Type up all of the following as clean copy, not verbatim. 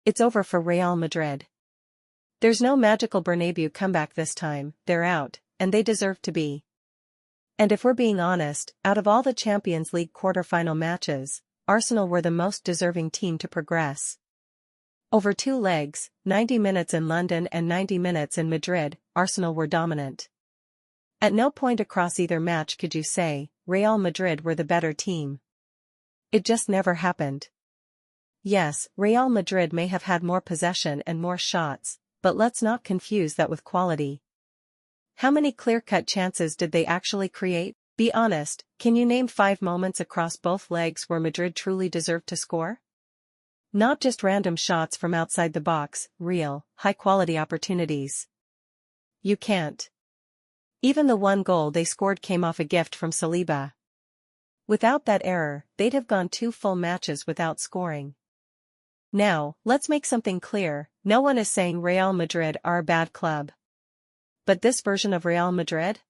It's over for Real Madrid. There's no magical Bernabeu comeback this time, they're out, and they deserve to be. And if we're being honest, out of all the Champions League quarter-final matches, Arsenal were the most deserving team to progress. Over 2 legs, 90 minutes in London and 90 minutes in Madrid, Arsenal were dominant. At no point across either match could you say, Real Madrid were the better team. It just never happened. Yes, Real Madrid may have had more possession and more shots, but let's not confuse that with quality. How many clear-cut chances did they actually create? Be honest, can you name 5 moments across both legs where Madrid truly deserved to score? Not just random shots from outside the box, real, high-quality opportunities. You can't. Even the one goal they scored came off a gift from Saliba. Without that error, they'd have gone 2 full matches without scoring. Now, let's make something clear, no one is saying Real Madrid are a bad club. But this version of Real Madrid?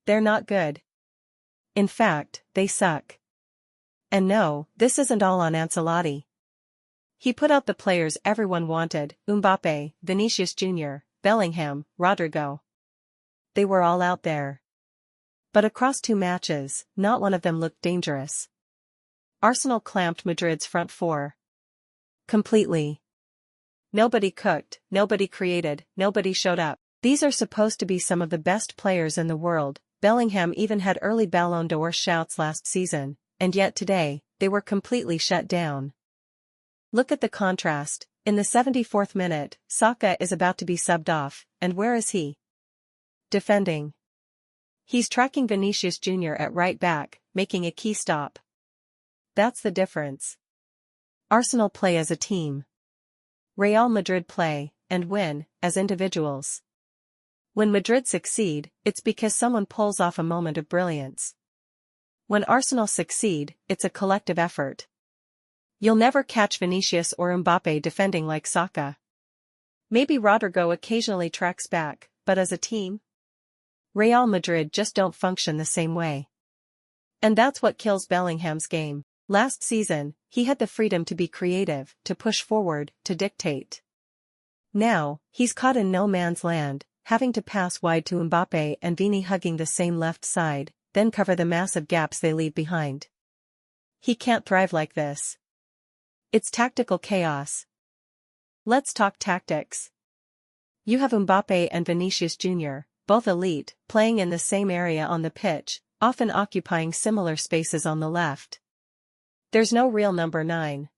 They're not good. In fact, they suck. And no, this isn't all on Ancelotti. He put out the players everyone wanted, Mbappe, Vinicius Jr., Bellingham, Rodrigo. They were all out there. But across 2 matches, not one of them looked dangerous. Arsenal clamped Madrid's front 4. Completely. Nobody cooked, nobody created, nobody showed up. These are supposed to be some of the best players in the world. Bellingham even had early Ballon d'Or shouts last season, and yet today, they were completely shut down. Look at the contrast. In the 74th minute, Saka is about to be subbed off, and where is he? Defending. He's tracking Vinicius Jr. at right back, making a key stop. That's the difference. Arsenal play as a team. Real Madrid play, and win, as individuals. When Madrid succeed, it's because someone pulls off a moment of brilliance. When Arsenal succeed, it's a collective effort. You'll never catch Vinicius or Mbappe defending like Saka. Maybe Rodrigo occasionally tracks back, but as a team? Real Madrid just don't function the same way. And that's what kills Bellingham's game. Last season, he had the freedom to be creative, to push forward, to dictate. Now, he's caught in no man's land, having to pass wide to Mbappe and Vini hugging the same left side, then cover the massive gaps they leave behind. He can't thrive like this. It's tactical chaos. Let's talk tactics. You have Mbappe and Vinicius Jr., both elite, playing in the same area on the pitch, often occupying similar spaces on the left. There's no real number 9.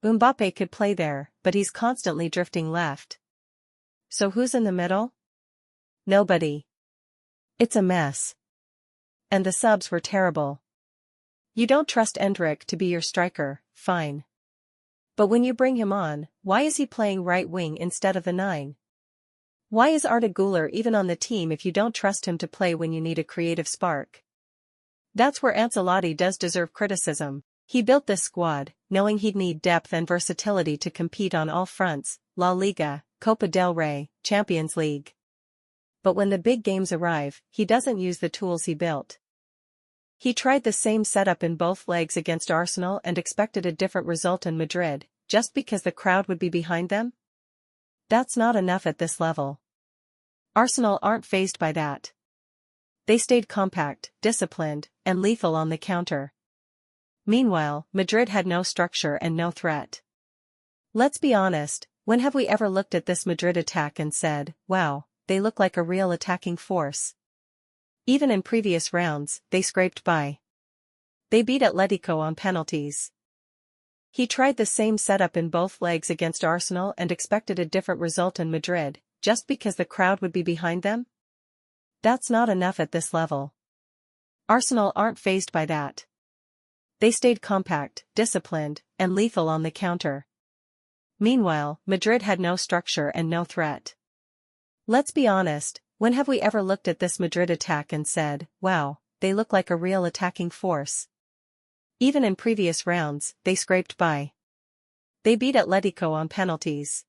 Mbappe could play there, but he's constantly drifting left. So who's in the middle? Nobody. It's a mess. And the subs were terrible. You don't trust Endrick to be your striker, fine. But when you bring him on, why is he playing right wing instead of the 9? Why is Arda Güler even on the team if you don't trust him to play when you need a creative spark? That's where Ancelotti does deserve criticism. He built this squad, knowing he'd need depth and versatility to compete on all fronts, La Liga, Copa del Rey, Champions League. But when the big games arrive, he doesn't use the tools he built. He tried the same setup in both legs against Arsenal and expected a different result in Madrid, just because the crowd would be behind them? That's not enough at this level. Arsenal aren't fazed by that. They stayed compact, disciplined, and lethal on the counter. Meanwhile, Madrid had no structure and no threat. Let's be honest, when have we ever looked at this Madrid attack and said, wow, they look like a real attacking force? Even in previous rounds, they scraped by. They beat Atletico on penalties. He tried the same setup in both legs against Arsenal and expected a different result in Madrid, just because the crowd would be behind them? That's not enough at this level. Arsenal aren't fazed by that. They stayed compact, disciplined, and lethal on the counter. Meanwhile, Madrid had no structure and no threat. Let's be honest, when have we ever looked at this Madrid attack and said, wow, they look like a real attacking force? Even in previous rounds, they scraped by. They beat Atletico on penalties.